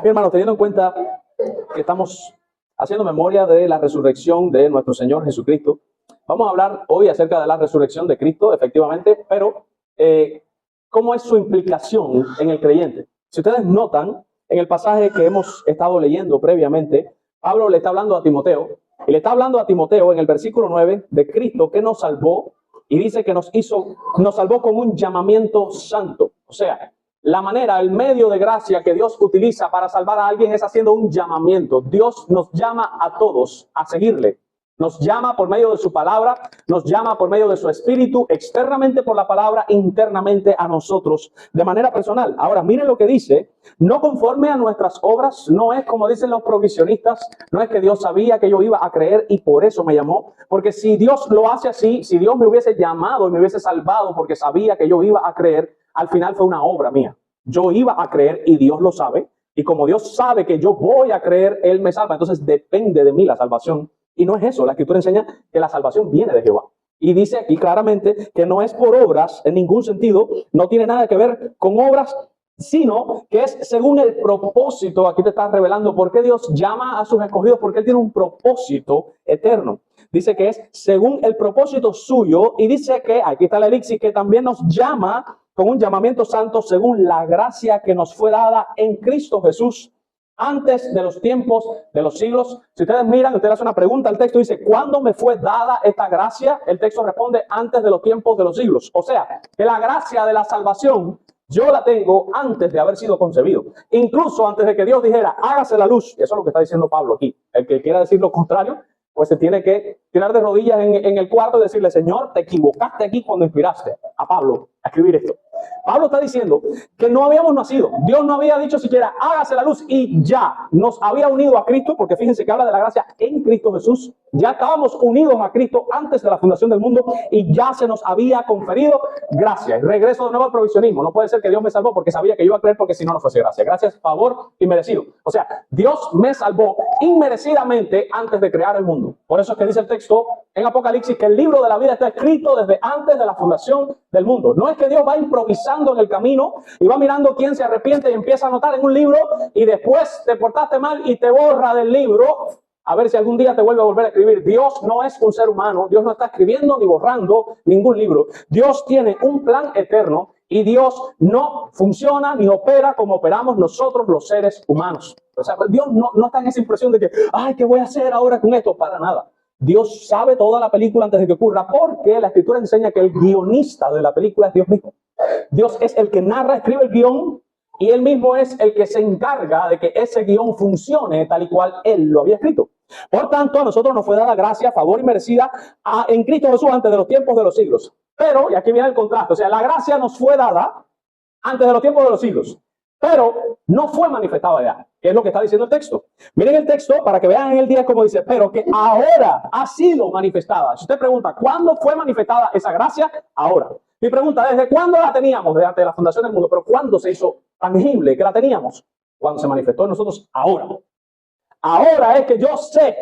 Mi hermano, teniendo en cuenta que estamos haciendo memoria de la resurrección de nuestro Señor Jesucristo, vamos a hablar hoy acerca de la resurrección de Cristo, efectivamente, pero ¿cómo es su implicación en el creyente? Si ustedes notan, en el pasaje que hemos estado leyendo previamente, Pablo le está hablando a Timoteo, y le está hablando a Timoteo en el versículo 9 de Cristo que nos salvó, y dice que nos salvó con un llamamiento santo. O sea, la manera, el medio de gracia que Dios utiliza para salvar a alguien es haciendo un llamamiento. Dios nos llama a todos a seguirle. Nos llama por medio de su palabra, nos llama por medio de su espíritu, externamente por la palabra, internamente a nosotros, de manera personal. Ahora, miren lo que dice, no conforme a nuestras obras, no es como dicen los provisionistas, no es que Dios sabía que yo iba a creer y por eso me llamó, porque si Dios lo hace así, si Dios me hubiese llamado y me hubiese salvado porque sabía que yo iba a creer, al final fue una obra mía. Yo iba a creer y Dios lo sabe, y como Dios sabe que yo voy a creer, Él me salva, entonces depende de mí la salvación. Y no es eso, la Escritura enseña que la salvación viene de Jehová. Y dice aquí claramente que no es por obras en ningún sentido, no tiene nada que ver con obras, sino que es según el propósito. Aquí te está revelando por qué Dios llama a sus escogidos, porque Él tiene un propósito eterno. Dice que es según el propósito suyo y dice que, aquí está la elixir, que también nos llama con un llamamiento santo según la gracia que nos fue dada en Cristo Jesús antes de los tiempos de los siglos. Si ustedes miran, ustedes hacen una pregunta, el texto dice, ¿cuándo me fue dada esta gracia? El texto responde, antes de los tiempos de los siglos. O sea, que la gracia de la salvación yo la tengo antes de haber sido concebido. Incluso antes de que Dios dijera, hágase la luz. Eso es lo que está diciendo Pablo aquí. El que quiera decir lo contrario, pues se tiene que tirar de rodillas en el cuarto y decirle, Señor, te equivocaste aquí cuando inspiraste a Pablo a escribir esto. Pablo está diciendo que no habíamos nacido. Dios no había dicho siquiera, hágase la luz y ya nos había unido a Cristo, porque fíjense que habla de la gracia en Cristo Jesús. Ya estábamos unidos a Cristo antes de la fundación del mundo y ya se nos había conferido gracia. Regreso de nuevo al provisionismo. No puede ser que Dios me salvó porque sabía que yo iba a creer, porque si no, no fuese gracia. Gracias, favor inmerecido. O sea, Dios me salvó inmerecidamente antes de crear el mundo. Por eso es que dice el texto en Apocalipsis que el libro de la vida está escrito desde antes de la fundación del mundo. No es que Dios va improvisando en el camino y va mirando quién se arrepiente y empieza a anotar en un libro y después te portaste mal y te borra del libro a ver si algún día te vuelve a volver a escribir. Dios no es un ser humano. Dios no está escribiendo ni borrando ningún libro. Dios tiene un plan eterno y Dios no funciona ni opera como operamos nosotros los seres humanos. O sea, Dios no está en esa impresión de que, ay, ¿qué voy a hacer ahora con esto? Para nada. Dios sabe toda la película antes de que ocurra, porque la Escritura enseña que el guionista de la película es Dios mismo. Dios es el que narra, escribe el guión, y Él mismo es el que se encarga de que ese guión funcione tal y cual Él lo había escrito. Por tanto, a nosotros nos fue dada gracia, favor y merecida en Cristo Jesús antes de los tiempos de los siglos. Pero, y aquí viene el contraste, o sea, la gracia nos fue dada antes de los tiempos de los siglos, pero no fue manifestada ya, que es lo que está diciendo el texto. Miren el texto para que vean en el 10 como dice, pero que ahora ha sido manifestada. Si usted pregunta, ¿cuándo fue manifestada esa gracia? Ahora. Mi pregunta, ¿desde cuándo la teníamos? Desde la fundación del mundo, pero ¿cuándo se hizo tangible que la teníamos? Cuando se manifestó en nosotros, ahora. Ahora es que yo sé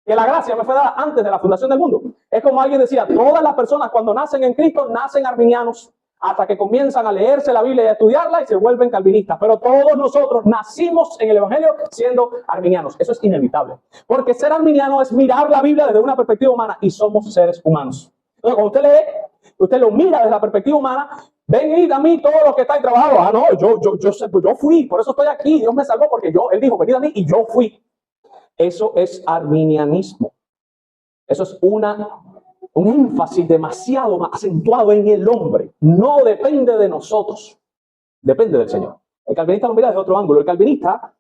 que la gracia me fue dada antes de la fundación del mundo. Es como alguien decía, todas las personas cuando nacen en Cristo nacen arminianos, hasta que comienzan a leerse la Biblia y a estudiarla y se vuelven calvinistas. Pero todos nosotros nacimos en el Evangelio siendo arminianos. Eso es inevitable. Porque ser arminiano es mirar la Biblia desde una perspectiva humana y somos seres humanos. Entonces, cuando usted lee, usted lo mira desde la perspectiva humana, ven y a mí todos los que están trabajando. Ah, no, yo sé, pues yo fui, por eso estoy aquí. Dios me salvó porque Él dijo, venid a mí y yo fui. Eso es arminianismo. Eso es un énfasis demasiado acentuado en el hombre. No depende de nosotros, depende del Señor. El calvinista lo mira desde otro ángulo. El calvinista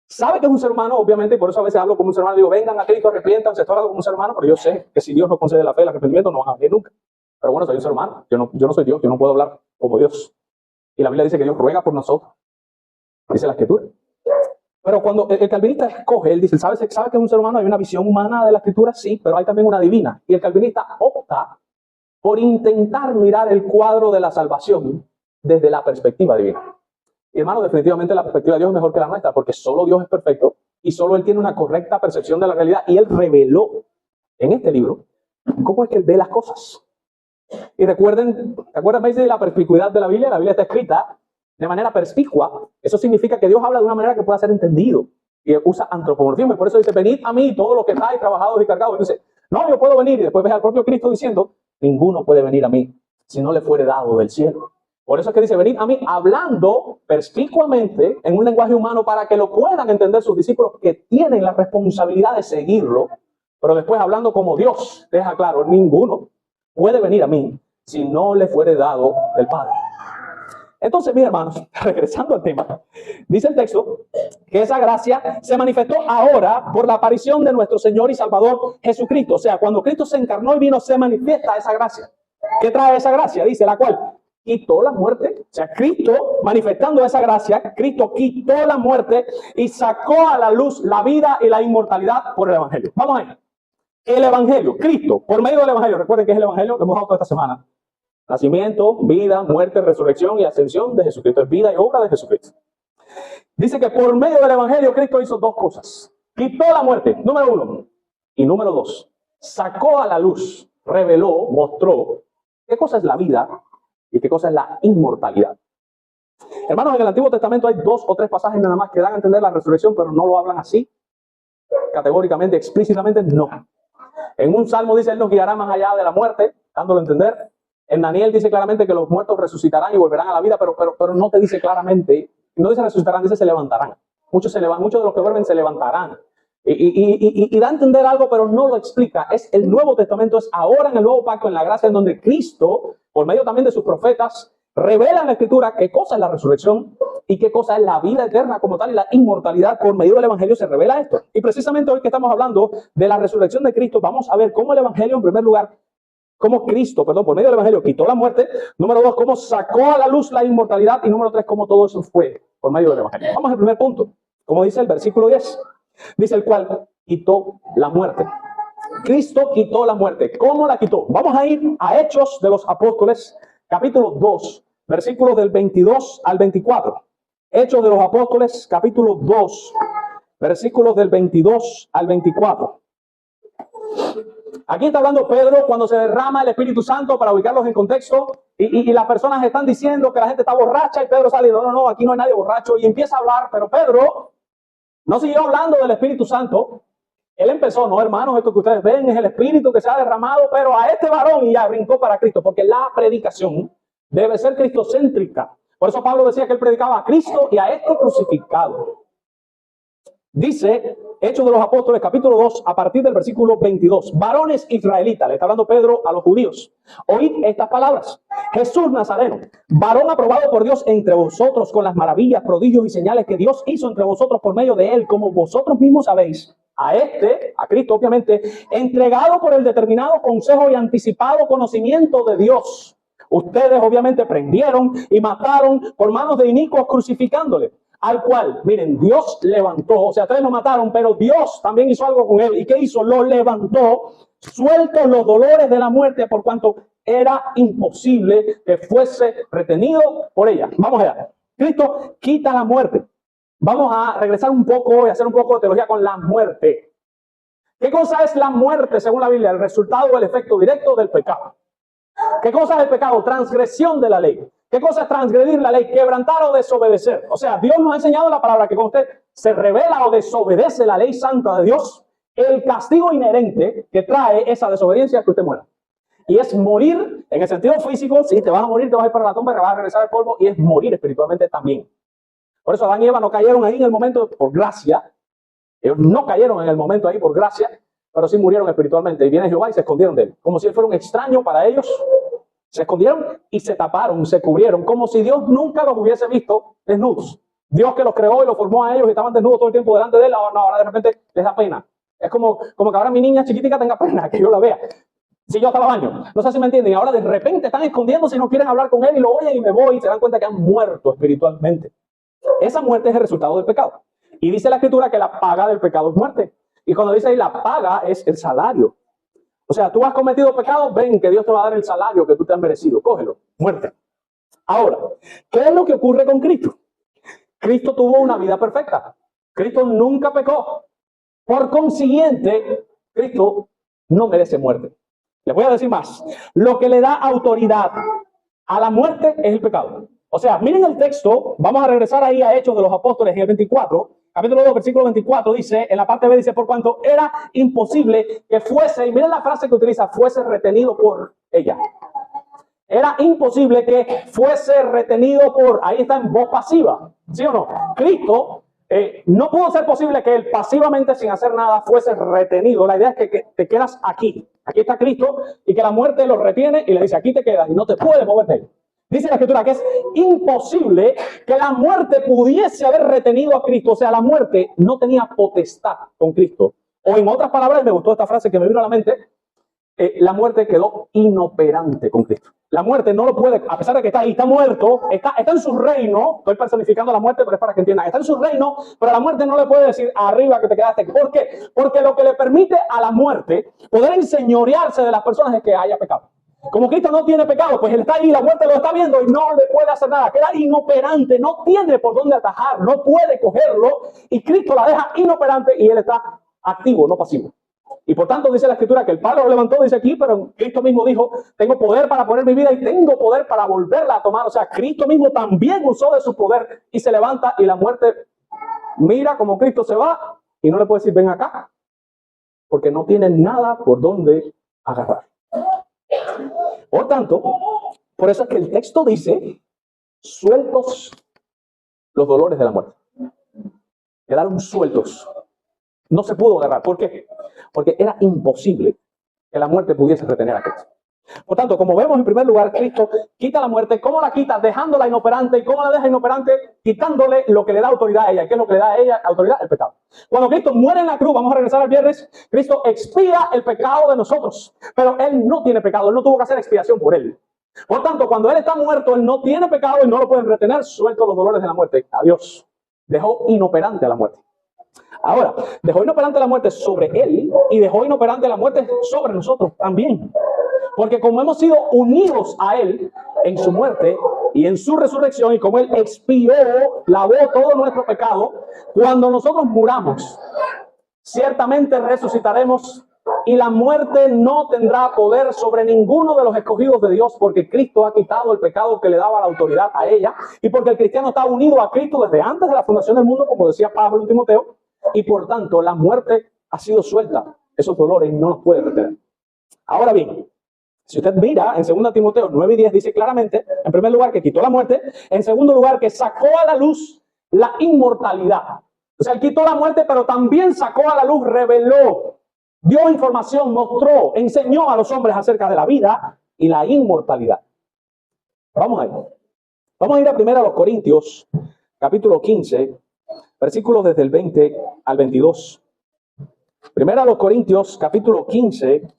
sabe que es un ser humano, obviamente, y por eso a veces hablo como un ser humano. Digo, vengan a Cristo, arrepiéntanse, esto hablo como un ser humano, pero yo sé que si Dios nos concede la fe, el arrepentimiento, no van a venir nunca. Pero bueno, soy un ser humano. Yo no soy Dios, yo no puedo hablar como Dios. Y la Biblia dice que Dios ruega por nosotros. Dice la Escritura. Pero cuando el calvinista escoge, él dice, ¿sabe que es un ser humano? Hay una visión humana de la Escritura, sí, pero hay también una divina. Y el calvinista opta por intentar mirar el cuadro de la salvación desde la perspectiva divina. Y hermano, definitivamente la perspectiva de Dios es mejor que la nuestra, porque solo Dios es perfecto y solo Él tiene una correcta percepción de la realidad. Y Él reveló en este libro cómo es que Él ve las cosas. Y recuerden de la perspicuidad de la Biblia. La Biblia está escrita de manera perspicua, eso significa que Dios habla de una manera que pueda ser entendido. Y usa antropomorfismo, y por eso dice, venid a mí todos los que estáis trabajados y cargados. Y dice, no, yo puedo venir. Y después ves al propio Cristo diciendo, ninguno puede venir a mí si no le fuere dado del cielo. Por eso es que dice, venid a mí, hablando perspicuamente en un lenguaje humano para que lo puedan entender sus discípulos que tienen la responsabilidad de seguirlo, pero después hablando como Dios, deja claro, ninguno puede venir a mí si no le fuere dado del Padre. Entonces, mis hermanos, regresando al tema, dice el texto que esa gracia se manifestó ahora por la aparición de nuestro Señor y Salvador Jesucristo. O sea, cuando Cristo se encarnó y vino, se manifiesta esa gracia. ¿Qué trae esa gracia? Dice, la cual quitó la muerte. O sea, Cristo manifestando esa gracia, Cristo quitó la muerte y sacó a la luz la vida y la inmortalidad por el Evangelio. Vamos a ver. El Evangelio, Cristo, por medio del Evangelio, recuerden que es el Evangelio que hemos dado toda esta semana. Nacimiento, vida, muerte, resurrección y ascensión de Jesucristo. Es vida y obra de Jesucristo. Dice que por medio del Evangelio Cristo hizo dos cosas. Quitó la muerte, número uno. Y número dos, sacó a la luz, reveló, mostró qué cosa es la vida y qué cosa es la inmortalidad. Hermanos, en el Antiguo Testamento hay 2 o 3 pasajes nada más que dan a entender la resurrección, pero no lo hablan así, categóricamente, explícitamente, no. En un salmo dice, Él nos guiará más allá de la muerte, dándolo a entender. En Daniel dice claramente que los muertos resucitarán y volverán a la vida, pero no te dice claramente, no dice resucitarán, dice se levantarán. Muchos de los que duermen se levantarán. Y da a entender algo, pero no lo explica. Es el Nuevo Testamento, es ahora en el Nuevo Pacto, en la gracia, en donde Cristo, por medio también de sus profetas, revela en la Escritura qué cosa es la resurrección y qué cosa es la vida eterna como tal y la inmortalidad. Por medio del Evangelio se revela esto. Y precisamente hoy que estamos hablando de la resurrección de Cristo, vamos a ver cómo el Evangelio, en primer lugar, cómo Cristo, por medio del Evangelio quitó la muerte. Número 2, cómo sacó a la luz la inmortalidad. Y número 3, cómo todo eso fue por medio del Evangelio. Vamos al primer punto. Como dice el versículo 10. Dice el cual quitó la muerte. Cristo quitó la muerte. ¿Cómo la quitó? Vamos a ir a Hechos de los Apóstoles, capítulo 2, versículos del 22 al 24. Hechos de los Apóstoles, capítulo 2, versículos del 22 al 24. Aquí está hablando Pedro cuando se derrama el Espíritu Santo, para ubicarlos en contexto, y las personas están diciendo que la gente está borracha, y Pedro sale y no, aquí no hay nadie borracho, y empieza a hablar, pero Pedro no siguió hablando del Espíritu Santo. Él empezó, no hermanos, esto que ustedes ven es el Espíritu que se ha derramado, pero a este varón, y ya brincó para Cristo, porque la predicación debe ser cristocéntrica. Por eso Pablo decía que él predicaba a Cristo y a este crucificado. Dice Hechos de los Apóstoles, capítulo 2, a partir del versículo 22. Varones israelitas, le está hablando Pedro a los judíos. Oíd estas palabras. Jesús Nazareno, varón aprobado por Dios entre vosotros con las maravillas, prodigios y señales que Dios hizo entre vosotros por medio de él, como vosotros mismos sabéis. A Cristo obviamente, entregado por el determinado consejo y anticipado conocimiento de Dios. Ustedes obviamente prendieron y mataron por manos de inicuos crucificándole. Al cual, miren, Dios levantó, o sea, ustedes lo mataron, pero Dios también hizo algo con él. ¿Y qué hizo? Lo levantó, sueltos los dolores de la muerte, por cuanto era imposible que fuese retenido por ella. Vamos allá. Cristo quita la muerte. Vamos a regresar un poco y hacer un poco de teología con la muerte. ¿Qué cosa es la muerte según la Biblia? El resultado o el efecto directo del pecado. ¿Qué cosa es el pecado? Transgresión de la ley. ¿Qué cosa es transgredir la ley? Quebrantar o desobedecer. O sea, Dios nos ha enseñado la palabra que cuando usted se revela o desobedece la ley santa de Dios, el castigo inherente que trae esa desobediencia es que usted muera. Y es morir en el sentido físico. Sí, te vas a morir, te vas a ir para la tumba y te vas a regresar al polvo. Y es morir espiritualmente también. Por eso Adán y Eva no cayeron ahí en el momento por gracia. Ellos no cayeron en el momento ahí por gracia, pero sí murieron espiritualmente. Y viene Jehová y se escondieron de él. Como si él fuera un extraño para ellos. Se escondieron y se taparon, se cubrieron, como si Dios nunca los hubiese visto desnudos. Dios que los creó y los formó a ellos y estaban desnudos todo el tiempo delante de él, ahora de repente les da pena. Es como que ahora mi niña chiquitica tenga pena que yo la vea. Si yo hasta la baño. No sé si me entienden. Ahora de repente están escondiéndose y no quieren hablar con él y lo oyen y me voy y se dan cuenta que han muerto espiritualmente. Esa muerte es el resultado del pecado. Y dice la Escritura que la paga del pecado es muerte. Y cuando dice ahí la paga es el salario. O sea, tú has cometido pecado, ven que Dios te va a dar el salario que tú te has merecido. Cógelo, muerte. Ahora, ¿qué es lo que ocurre con Cristo? Cristo tuvo una vida perfecta. Cristo nunca pecó. Por consiguiente, Cristo no merece muerte. Les voy a decir más. Lo que le da autoridad a la muerte es el pecado. O sea, miren el texto, vamos a regresar ahí a Hechos de los Apóstoles en el 24, capítulo 2, versículo 24, dice, en la parte B dice, por cuanto era imposible que fuese, y miren la frase que utiliza, fuese retenido por ella. Era imposible que fuese retenido por, ahí está en voz pasiva, ¿sí o no? Cristo, no pudo ser posible que él pasivamente, sin hacer nada, fuese retenido. La idea es que te quedas aquí. Aquí está Cristo y que la muerte lo retiene y le dice, aquí te quedas y no te puedes moverte. Dice la Escritura que es imposible que la muerte pudiese haber retenido a Cristo. O sea, la muerte no tenía potestad con Cristo. O en otras palabras, me gustó esta frase que me vino a la mente, la muerte quedó inoperante con Cristo. La muerte no lo puede, a pesar de que está ahí, está muerto, está en su reino. Estoy personificando la muerte, pero es para que entiendan. Está en su reino, pero la muerte no le puede decir arriba que te quedaste. ¿Por qué? Porque lo que le permite a la muerte poder enseñorearse de las personas es que haya pecado. Como Cristo no tiene pecado, pues él está ahí, la muerte lo está viendo y no le puede hacer nada. Queda inoperante, no tiene por dónde atajar, no puede cogerlo. Y Cristo la deja inoperante y él está activo, no pasivo. Y por tanto dice la Escritura que el Padre lo levantó, dice aquí, pero Cristo mismo dijo, tengo poder para poner mi vida y tengo poder para volverla a tomar. O sea, Cristo mismo también usó de su poder y se levanta y la muerte mira como Cristo se va y no le puede decir, ven acá, porque no tiene nada por donde agarrar. Por tanto, por eso es que el texto dice, sueltos los dolores de la muerte. Quedaron sueltos. No se pudo agarrar. ¿Por qué? Porque era imposible que la muerte pudiese retener a Cristo. Por tanto, como vemos en primer lugar, Cristo quita la muerte. ¿Cómo la quita? Dejándola inoperante. ¿Y cómo la deja inoperante? Quitándole lo que le da autoridad a ella. ¿Qué es lo que le da a ella autoridad? El pecado. Cuando Cristo muere en la cruz, vamos a regresar al viernes, Cristo expía el pecado de nosotros. Pero Él no tiene pecado. Él no tuvo que hacer expiación por Él. Por tanto, cuando Él está muerto, Él no tiene pecado y no lo pueden retener. Suelto los dolores de la muerte. Adiós. Dejó inoperante a la muerte. Ahora, dejó inoperante la muerte sobre Él y dejó inoperante la muerte sobre nosotros también. Porque como hemos sido unidos a Él en su muerte y en su resurrección y como Él expió, lavó todo nuestro pecado, cuando nosotros muramos, ciertamente resucitaremos y la muerte no tendrá poder sobre ninguno de los escogidos de Dios porque Cristo ha quitado el pecado que le daba la autoridad a ella y porque el cristiano está unido a Cristo desde antes de la fundación del mundo, como decía Pablo en Timoteo. Y por tanto, la muerte ha sido suelta. Esos dolores no los puede retener. Ahora bien, si usted mira en 2 Timoteo 9 y 10, dice claramente, en primer lugar, que quitó la muerte. En segundo lugar, que sacó a la luz la inmortalidad. O sea, él quitó la muerte, pero también sacó a la luz, reveló, dio información, mostró, enseñó a los hombres acerca de la vida y la inmortalidad. Vamos a ir. Vamos a ir a primero a los Corintios, capítulo 15, versículos desde el 20 al 22. Primero a los Corintios, capítulo 15,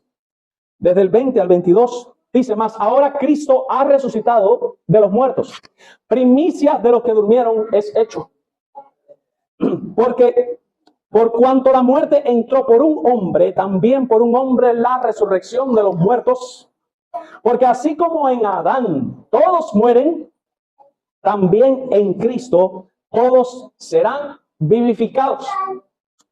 desde el 20 al 22, dice más, ahora Cristo ha resucitado de los muertos. Primicias de los que durmieron es hecho. Porque por cuanto la muerte entró por un hombre, también por un hombre la resurrección de los muertos. Porque así como en Adán todos mueren, también en Cristo todos serán vivificados.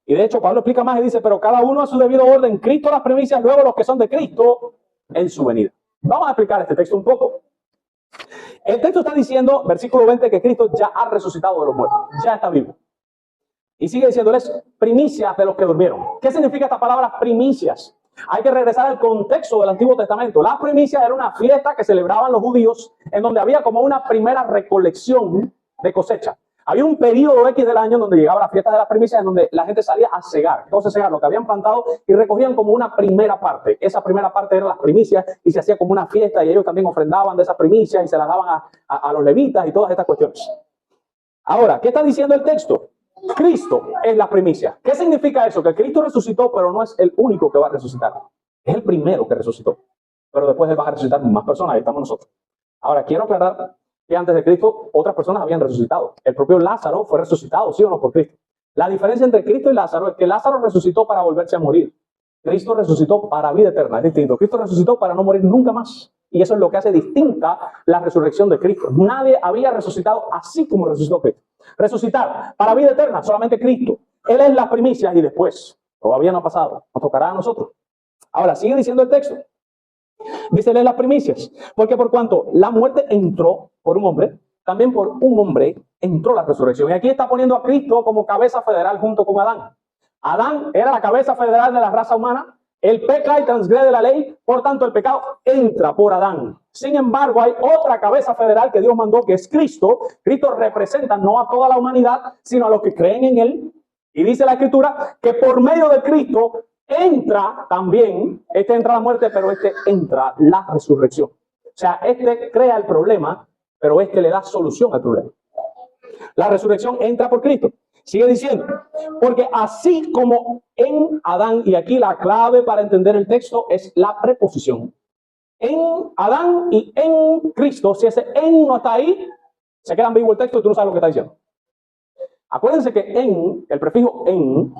Y de hecho Pablo explica más y dice, pero cada uno a su debido orden, Cristo las primicias, luego los que son de Cristo en su venida. Vamos a explicar este texto un poco. El texto está diciendo, versículo 20, que Cristo ya ha resucitado de los muertos, ya está vivo. Y sigue diciéndoles primicias de los que durmieron. ¿Qué significa esta palabra primicias? Hay que regresar al contexto del Antiguo Testamento. Las primicias era una fiesta que celebraban los judíos en donde había como una primera recolección de cosecha. Había un periodo X del año donde llegaba la fiesta de las primicias en donde la gente salía a cegar. Entonces cegar lo que habían plantado y recogían como una primera parte. Esa primera parte eran las primicias y se hacía como una fiesta y ellos también ofrendaban de esas primicias y se las daban a los levitas y todas estas cuestiones. Ahora, ¿qué está diciendo el texto? Cristo es la primicia. ¿Qué significa eso? Que Cristo resucitó, pero no es el único que va a resucitar. Es el primero que resucitó. Pero después Él va a resucitar más personas, ahí estamos nosotros. Ahora, quiero aclarar que antes de Cristo otras personas habían resucitado. El propio Lázaro fue resucitado, ¿sí o no? Por Cristo. La diferencia entre Cristo y Lázaro es que Lázaro resucitó para volverse a morir. Cristo resucitó para vida eterna, es distinto. Cristo resucitó para no morir nunca más. Y eso es lo que hace distinta la resurrección de Cristo. Nadie había resucitado así como resucitó Cristo. Resucitar para vida eterna, solamente Cristo. Él es la primicia y después, todavía no ha pasado, nos tocará a nosotros. Ahora, sigue diciendo el texto. Dice, él es las primicias. Porque por cuanto la muerte entró por un hombre, también por un hombre entró la resurrección. Y aquí está poniendo a Cristo como cabeza federal junto con Adán. Adán era la cabeza federal de la raza humana. Él peca y transgrede la ley, por tanto el pecado entra por Adán. Sin embargo, hay otra cabeza federal que Dios mandó, que es Cristo. Cristo representa no a toda la humanidad, sino a los que creen en Él. Y dice la Escritura que por medio de Cristo entra también, este entra la muerte, pero este entra la resurrección. O sea, este crea el problema, pero este le da solución al problema. La resurrección entra por Cristo. Sigue diciendo, porque así como en Adán, y aquí la clave para entender el texto es la preposición. En Adán y en Cristo, si ese en no está ahí, se queda ambiguo el texto y tú no sabes lo que está diciendo. Acuérdense que en, el prefijo en,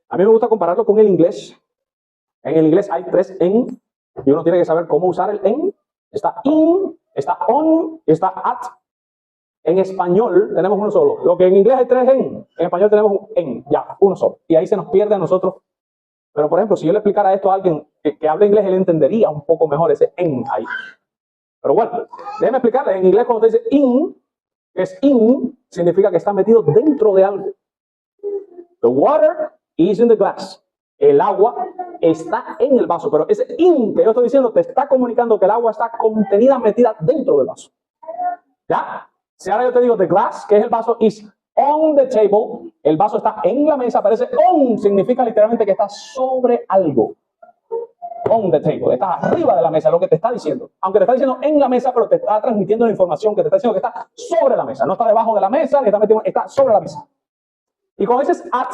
a mí me gusta compararlo con el inglés. En el inglés hay 3 en, y uno tiene que saber cómo usar el en. Está in, está on, está at. En español tenemos uno solo. Lo que en inglés hay 3 en español tenemos un en, ya, uno solo. Y ahí se nos pierde a nosotros. Pero, por ejemplo, si yo le explicara esto a alguien que habla inglés, él entendería un poco mejor ese en ahí. Pero bueno, déjeme explicarle. En inglés, cuando usted dice in, es in, significa que está metido dentro de algo. The water is in the glass. El agua está en el vaso. Pero ese in que yo estoy diciendo te está comunicando que el agua está contenida, metida dentro del vaso. ¿Ya? Si ahora yo te digo the glass, que es el vaso, is on the table, el vaso está en la mesa, aparece on, significa literalmente que está sobre algo. On the table, está arriba de la mesa, lo que te está diciendo. Aunque te está diciendo en la mesa, pero te está transmitiendo la información que te está diciendo que está sobre la mesa. No está debajo de la mesa, ni está metido, está sobre la mesa. Y cuando dices at,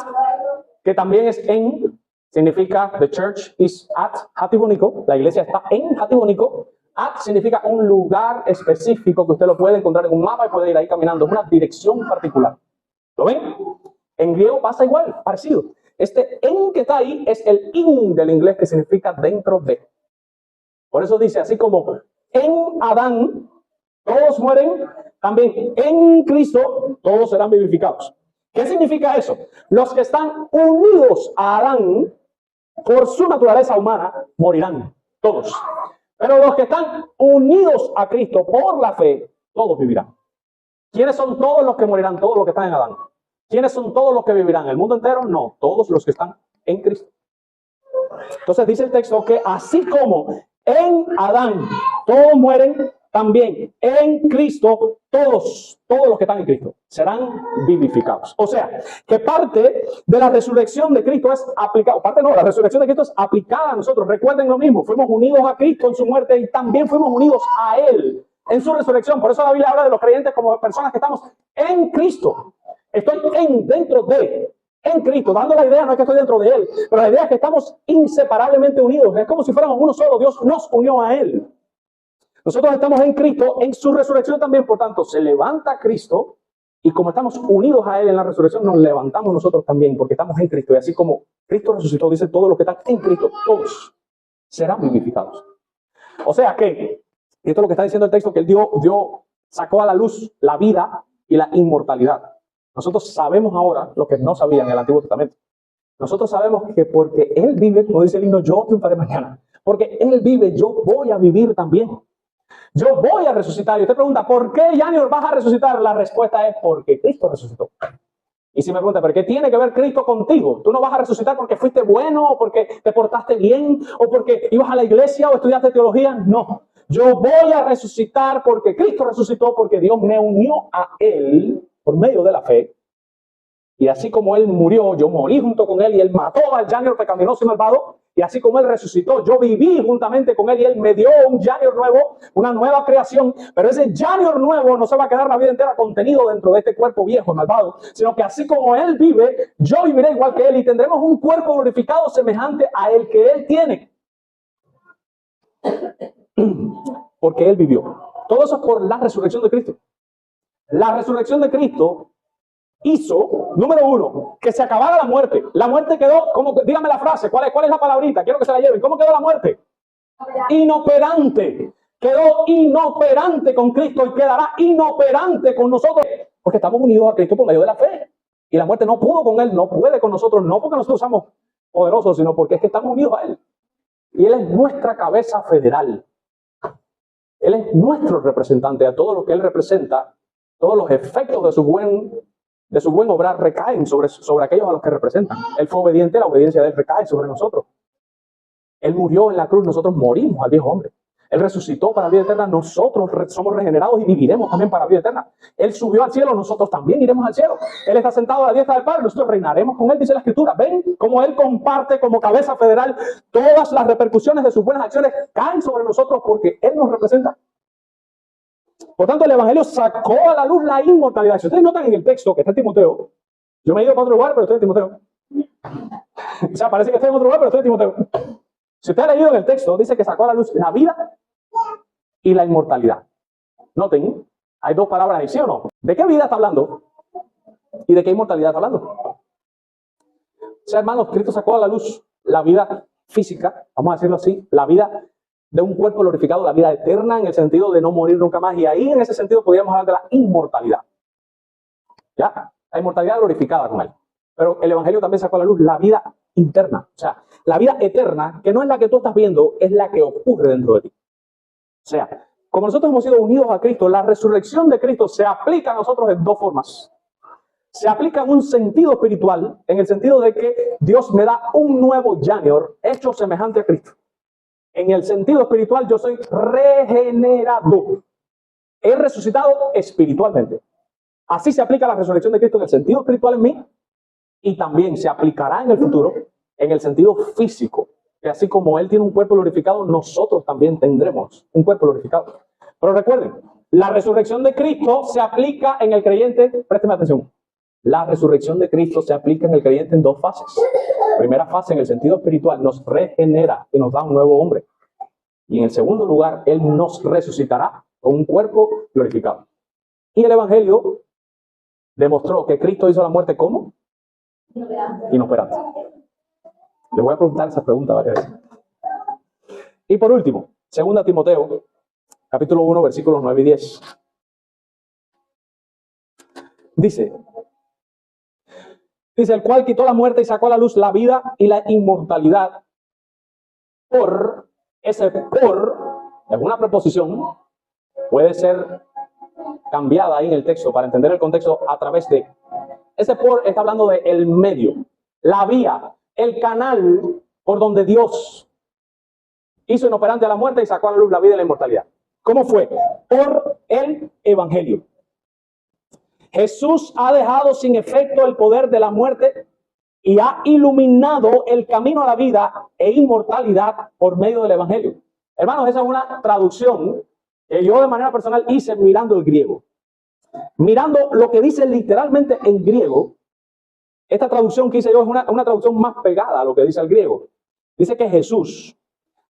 que también es en, significa the church is at Hatibonico, la iglesia está en Hatibonico. At significa un lugar específico que usted lo puede encontrar en un mapa y puede ir ahí caminando, una dirección particular. ¿Lo ven? En griego pasa igual, parecido. Este en que está ahí es el in del inglés, que significa dentro de. Por eso dice, así como en Adán todos mueren, también en Cristo todos serán vivificados. ¿Qué significa eso? Los que están unidos a Adán por su naturaleza humana morirán, todos. Pero los que están unidos a Cristo por la fe, todos vivirán. ¿Quiénes son todos los que morirán? Todos los que están en Adán. ¿Quiénes son todos los que vivirán? ¿El mundo entero? No, todos los que están en Cristo. Entonces dice el texto que así como en Adán todos mueren, también en Cristo todos los que están en Cristo serán vivificados. O sea, que parte de la resurrección de Cristo es aplicada, la resurrección de Cristo es aplicada a nosotros. Recuerden lo mismo, fuimos unidos a Cristo en su muerte y también fuimos unidos a Él en su resurrección. Por eso la Biblia habla de los creyentes como personas que estamos en Cristo. Estoy dentro de, en Cristo, dando la idea, no es que estoy dentro de Él, pero la idea es que estamos inseparablemente unidos. Es como si fuéramos uno solo, Dios nos unió a Él. Nosotros estamos en Cristo, en su resurrección también, por tanto, se levanta Cristo y como estamos unidos a Él en la resurrección, nos levantamos nosotros también, porque estamos en Cristo. Y así como Cristo resucitó, dice, todos los que están en Cristo, todos serán vivificados. O sea que, y esto es lo que está diciendo el texto, que Él sacó a la luz la vida y la inmortalidad. Nosotros sabemos ahora lo que no sabían en el Antiguo Testamento. Nosotros sabemos que porque Él vive, como dice el himno, yo triunfaré mañana. Porque Él vive, yo voy a vivir también. Yo voy a resucitar. Y usted pregunta, ¿por qué, Janior, vas a resucitar? La respuesta es porque Cristo resucitó. Y si me pregunta, ¿pero qué tiene que ver Cristo contigo? Tú no vas a resucitar porque fuiste bueno, o porque te portaste bien, o porque ibas a la iglesia o estudiaste teología. No. Yo voy a resucitar porque Cristo resucitó, porque Dios me unió a Él por medio de la fe. Y así como Él murió, yo morí junto con Él y Él mató al Janior pecaminoso y malvado. Y así como Él resucitó, yo viví juntamente con Él y Él me dio un Janior nuevo, una nueva creación. Pero ese Janior nuevo no se va a quedar la vida entera contenido dentro de este cuerpo viejo y malvado, sino que así como Él vive, yo viviré igual que Él y tendremos un cuerpo glorificado semejante a el que Él tiene. Porque Él vivió. Todo eso es por la resurrección de Cristo. La resurrección de Cristo hizo, número uno, que se acabara la muerte. La muerte quedó, dígame la frase, ¿cuál es la palabrita? Quiero que se la lleven. ¿Cómo quedó la muerte? Inoperante. Quedó inoperante con Cristo y quedará inoperante con nosotros. Porque estamos unidos a Cristo por medio de la fe. Y la muerte no pudo con Él, no puede con nosotros, no porque nosotros somos poderosos, sino porque es que estamos unidos a Él. Y Él es nuestra cabeza federal. Él es nuestro representante. A todo lo que Él representa, todos los efectos de su buen obrar recaen sobre aquellos a los que representan. Él fue obediente, la obediencia de Él recae sobre nosotros. Él murió en la cruz, nosotros morimos al viejo hombre. Él resucitó para la vida eterna, nosotros somos regenerados y viviremos también para la vida eterna. Él subió al cielo, nosotros también iremos al cielo. Él está sentado a la diestra del Padre, nosotros reinaremos con Él, dice la Escritura. Ven cómo Él comparte como cabeza federal todas las repercusiones de sus buenas acciones, caen sobre nosotros porque Él nos representa. Por tanto, el Evangelio sacó a la luz la inmortalidad. Si ustedes notan en el texto que está en Timoteo, yo me he ido para otro lugar, pero estoy en Timoteo. O sea, parece que estoy en otro lugar, pero estoy en Timoteo. Si usted ha leído en el texto, dice que sacó a la luz la vida y la inmortalidad. Noten, hay dos palabras ahí, ¿sí o no? ¿De qué vida está hablando? ¿Y de qué inmortalidad está hablando? O sea, hermanos, Cristo sacó a la luz la vida física, vamos a decirlo así, la vida de un cuerpo glorificado, la vida eterna en el sentido de no morir nunca más. Y ahí en ese sentido podríamos hablar de la inmortalidad. ¿Ya? La inmortalidad glorificada con Él. Pero el Evangelio también sacó a la luz la vida interna. O sea, la vida eterna, que no es la que tú estás viendo, es la que ocurre dentro de ti. O sea, como nosotros hemos sido unidos a Cristo, la resurrección de Cristo se aplica a nosotros en dos formas. Se aplica en un sentido espiritual, en el sentido de que Dios me da un nuevo Janior, hecho semejante a Cristo. En el sentido espiritual, yo soy regenerado. He resucitado espiritualmente. Así se aplica la resurrección de Cristo en el sentido espiritual en mí, y también se aplicará en el futuro en el sentido físico. Que así como Él tiene un cuerpo glorificado, nosotros también tendremos un cuerpo glorificado. Pero recuerden, la resurrección de Cristo se aplica en el creyente, présteme atención, la resurrección de Cristo se aplica en el creyente en dos fases. Primera fase, en el sentido espiritual, nos regenera y nos da un nuevo hombre. Y en el segundo lugar, Él nos resucitará con un cuerpo glorificado. Y el Evangelio demostró que Cristo hizo la muerte ¿cómo? Inoperante. Le voy a preguntar esa pregunta varias veces. Y por último, 2 Timoteo, capítulo 1, versículos 9 y 10. Dice, el cual quitó la muerte y sacó a la luz la vida y la inmortalidad. Ese por, es una preposición, puede ser cambiada ahí en el texto para entender el contexto a través de. Ese por está hablando de el medio, la vía, el canal por donde Dios hizo inoperante a la muerte y sacó a la luz la vida y la inmortalidad. ¿Cómo fue? Por el Evangelio. Jesús ha dejado sin efecto el poder de la muerte y ha iluminado el camino a la vida e inmortalidad por medio del Evangelio. Hermanos, esa es una traducción que yo de manera personal hice mirando el griego. Mirando lo que dice literalmente en griego, esta traducción que hice yo es una traducción más pegada a lo que dice el griego. Dice que Jesús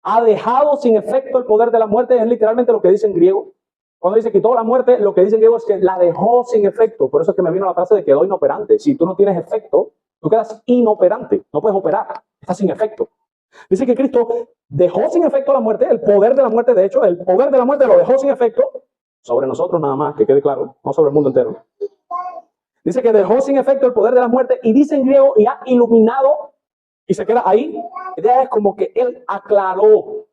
ha dejado sin efecto el poder de la muerte, es literalmente lo que dice en griego. Cuando dice quitó la muerte, lo que dice en griego es que la dejó sin efecto. Por eso es que me vino la frase de quedó inoperante. Si tú no tienes efecto, tú quedas inoperante. No puedes operar, estás sin efecto. Dice que Cristo dejó sin efecto la muerte, el poder de la muerte, de hecho, el poder de la muerte lo dejó sin efecto sobre nosotros nada más, que quede claro, no sobre el mundo entero. Dice que dejó sin efecto el poder de la muerte y dice en griego y ha iluminado y se queda ahí. La idea es como que Él aclaró,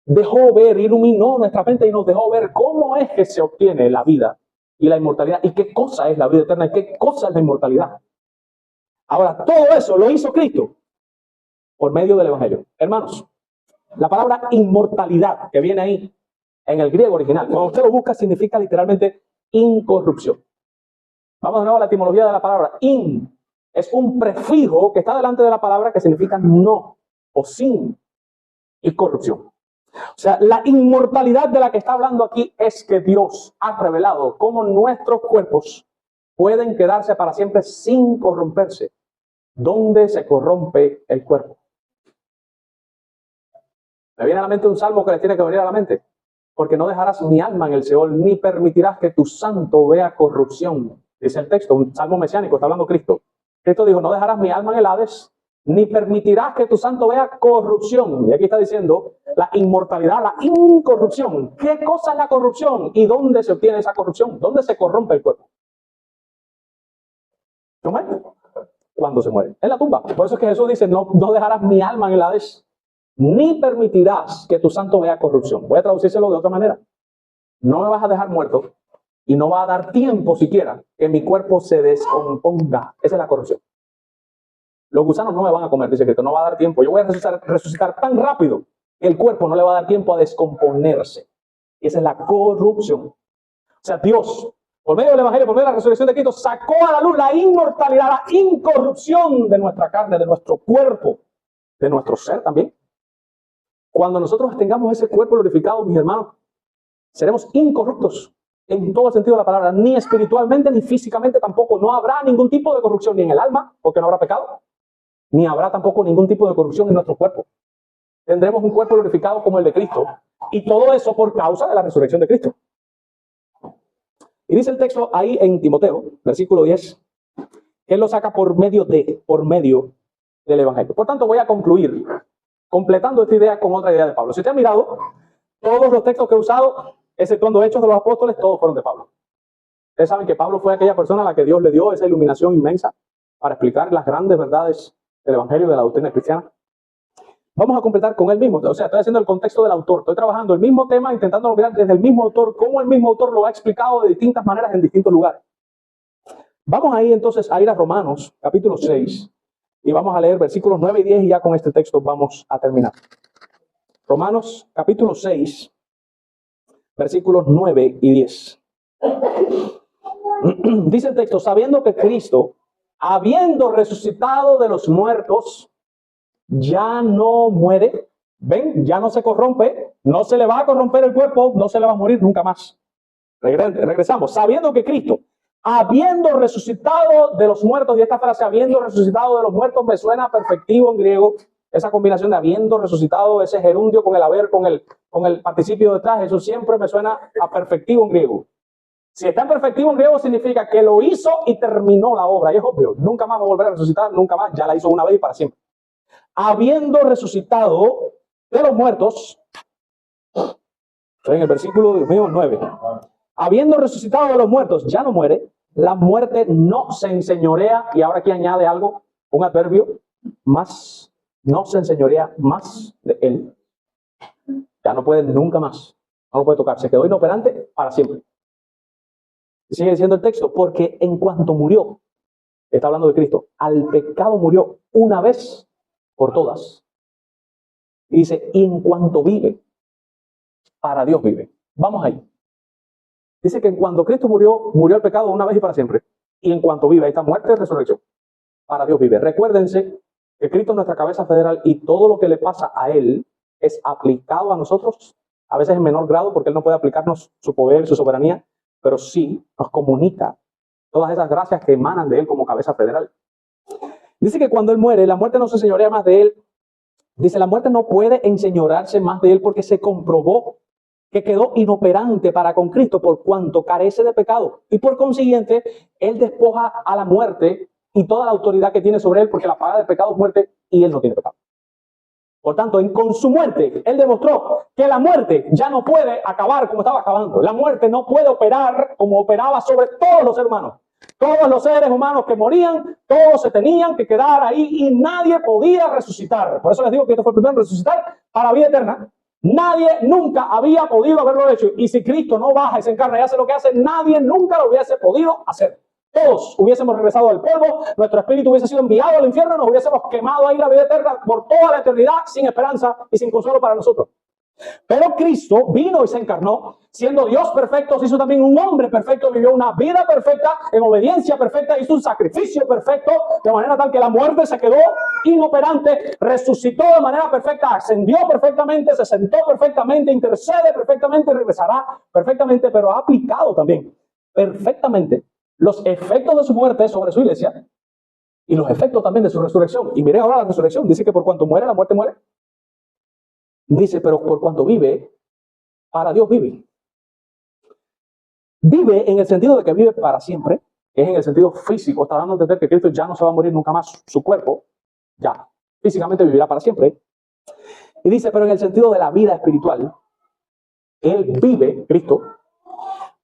dejó ver, iluminó nuestra mente y nos dejó ver cómo es que se obtiene la vida y la inmortalidad y qué cosa es la vida eterna y qué cosa es la inmortalidad. Ahora, todo eso lo hizo Cristo por medio del Evangelio. Hermanos, la palabra inmortalidad que viene ahí en el griego original, cuando usted lo busca, significa literalmente incorrupción. Vamos de nuevo a la etimología de la palabra. Es un prefijo que está delante de la palabra que significa no o sin y corrupción. O sea, la inmortalidad de la que está hablando aquí es que Dios ha revelado cómo nuestros cuerpos pueden quedarse para siempre sin corromperse. ¿Dónde se corrompe el cuerpo? Me viene a la mente un salmo que les tiene que venir a la mente. Porque no dejarás mi alma en el Seol, ni permitirás que tu santo vea corrupción. Dice el texto, un salmo mesiánico, está hablando Cristo. Cristo dijo, no dejarás mi alma en el Hades, ni permitirás que tu santo vea corrupción. Y aquí está diciendo la inmortalidad, la incorrupción. ¿Qué cosa es la corrupción? ¿Y dónde se obtiene esa corrupción? ¿Dónde se corrompe el cuerpo? ¿Cómo es? Cuando se muere. En la tumba. Por eso es que Jesús dice, no dejarás mi alma en el Hades, ni permitirás que tu santo vea corrupción. Voy a traducírselo de otra manera. no me vas a dejar muerto y no va a dar tiempo siquiera que mi cuerpo se descomponga. Esa es la corrupción. Los gusanos no me van a comer, dice Cristo, no va a dar tiempo. Yo voy a resucitar tan rápido que el cuerpo no le va a dar tiempo a descomponerse. Esa es la corrupción. O sea, Dios, por medio del Evangelio, por medio de la resurrección de Cristo, sacó a la luz la inmortalidad, la incorrupción de nuestra carne, de nuestro cuerpo, de nuestro ser también. Cuando nosotros tengamos ese cuerpo glorificado, mis hermanos, seremos incorruptos en todo el sentido de la palabra, ni espiritualmente ni físicamente tampoco. No habrá ningún tipo de corrupción ni en el alma, porque no habrá pecado, ni habrá tampoco ningún tipo de corrupción en nuestro cuerpo. Tendremos un cuerpo glorificado como el de Cristo, y todo eso por causa de la resurrección de Cristo. Y dice el texto ahí en Timoteo, versículo 10, que él lo saca por medio del Evangelio. Por tanto, voy a concluir completando esta idea con otra idea de Pablo. Si usted ha mirado, todos los textos que he usado, exceptuando Hechos de los Apóstoles, todos fueron de Pablo. Ustedes saben que Pablo fue aquella persona a la que Dios le dio esa iluminación inmensa para explicar las grandes verdades del Evangelio y de la doctrina cristiana. Vamos a completar con él mismo. O sea, estoy haciendo el contexto del autor. Estoy trabajando el mismo tema, intentando mirar desde el mismo autor, cómo el mismo autor lo ha explicado de distintas maneras en distintos lugares. Vamos ahí entonces a ir a Romanos, capítulo 6, y vamos a leer versículos 9 y 10, y ya con este texto vamos a terminar. Romanos, capítulo 6, versículos 9 y 10. Dice el texto, sabiendo que Cristo, habiendo resucitado de los muertos, ya no muere, ven, ya no se corrompe, no se le va a corromper el cuerpo, no se le va a morir nunca más. Regresamos, sabiendo que Cristo, habiendo resucitado de los muertos, y esta frase, habiendo resucitado de los muertos, me suena perfectivo en griego, esa combinación de habiendo resucitado, ese gerundio con el haber, con el participio detrás, eso siempre me suena a perfectivo en griego. Si está en perfectivo en griego, significa que lo hizo y terminó la obra, y es obvio, nunca más va a volver a resucitar, nunca más, ya la hizo una vez y para siempre. Habiendo resucitado de los muertos, estoy en el versículo, Dios mío, 9. Habiendo resucitado de los muertos, ya no muere, la muerte no se enseñorea, y ahora aquí añade algo, un adverbio, más, no se enseñorea más de él. Ya no puede nunca más, no lo puede tocar, se quedó inoperante para siempre. Sigue diciendo el texto, porque en cuanto murió, está hablando de Cristo, al pecado murió una vez por todas. Y dice, y en cuanto vive, para Dios vive. Vamos ahí. Dice que en cuanto Cristo murió, murió el pecado una vez y para siempre. Y en cuanto vive, ahí está muerte y resurrección. Para Dios vive. Recuérdense que Cristo es nuestra cabeza federal y todo lo que le pasa a Él es aplicado a nosotros, a veces en menor grado porque Él no puede aplicarnos su poder, su soberanía, pero sí nos comunica todas esas gracias que emanan de Él como cabeza federal. Dice que cuando Él muere, la muerte no se enseñorea más de Él. Dice, la muerte no puede enseñorearse más de Él porque se comprobó que quedó inoperante para con Cristo por cuanto carece de pecado. Y por consiguiente, Él despoja a la muerte y toda la autoridad que tiene sobre Él, porque la paga del pecado es muerte y Él no tiene pecado. Por tanto, con su muerte, Él demostró que la muerte ya no puede acabar como estaba acabando. La muerte no puede operar como operaba sobre todos los seres humanos. Todos los seres humanos que morían, todos se tenían que quedar ahí y nadie podía resucitar. Por eso les digo que esto fue el primero en resucitar para vida eterna. Nadie nunca había podido haberlo hecho. Y si Cristo no baja y se encarna y hace lo que hace, nadie nunca lo hubiese podido hacer. Todos hubiésemos regresado al polvo, nuestro espíritu hubiese sido enviado al infierno, nos hubiésemos quemado ahí la vida eterna por toda la eternidad, sin esperanza y sin consuelo para nosotros. Pero Cristo vino y se encarnó, siendo Dios perfecto, se hizo también un hombre perfecto, vivió una vida perfecta, en obediencia perfecta, hizo un sacrificio perfecto, de manera tal que la muerte se quedó inoperante, resucitó de manera perfecta, ascendió perfectamente, se sentó perfectamente, intercede perfectamente, regresará perfectamente, pero ha aplicado también perfectamente los efectos de su muerte sobre su iglesia y los efectos también de su resurrección. Y mire ahora la resurrección, dice que por cuanto muere, la muerte muere. Dice, pero por cuanto vive, para Dios vive. Vive en el sentido de que vive para siempre, que es en el sentido físico, está dando a entender que Cristo ya no se va a morir nunca más, su cuerpo ya físicamente vivirá para siempre. Y dice, pero en el sentido de la vida espiritual, Él vive, Cristo,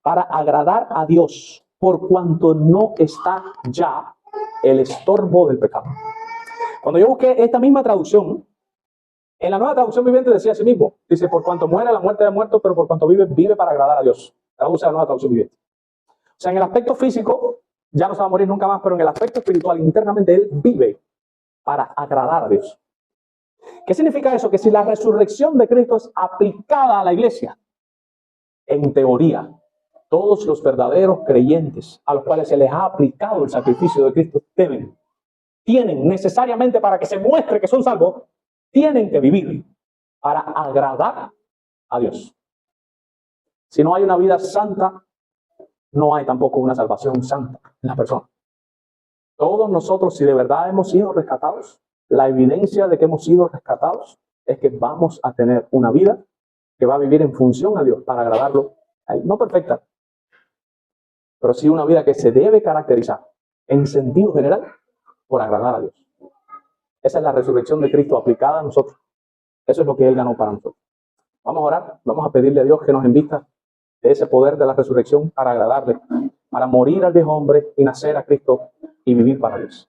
para agradar a Dios, por cuanto no está ya el estorbo del pecado. Cuando yo busqué esta misma traducción, En la Nueva Traducción Viviente decía así mismo, dice, por cuanto muere la muerte de muertos, pero por cuanto vive, vive para agradar a Dios. Traduce la Nueva Traducción Viviente. O sea, en el aspecto físico, ya no se va a morir nunca más, pero en el aspecto espiritual, internamente, él vive para agradar a Dios. ¿Qué significa eso? Que si la resurrección de Cristo es aplicada a la iglesia, en teoría, todos los verdaderos creyentes a los cuales se les ha aplicado el sacrificio de Cristo tienen necesariamente, para que se muestre que son salvos, tienen que vivir para agradar a Dios. Si no hay una vida santa, no hay tampoco una salvación santa en la persona. Todos nosotros, si de verdad hemos sido rescatados, la evidencia de que hemos sido rescatados es que vamos a tener una vida que va a vivir en función a Dios para agradarlo a Él. No perfecta, pero sí una vida que se debe caracterizar en sentido general por agradar a Dios. Esa es la resurrección de Cristo aplicada a nosotros. Eso es lo que Él ganó para nosotros. Vamos a orar, vamos a pedirle a Dios que nos invista de ese poder de la resurrección para agradarle, para morir al viejo hombre y nacer a Cristo y vivir para Dios.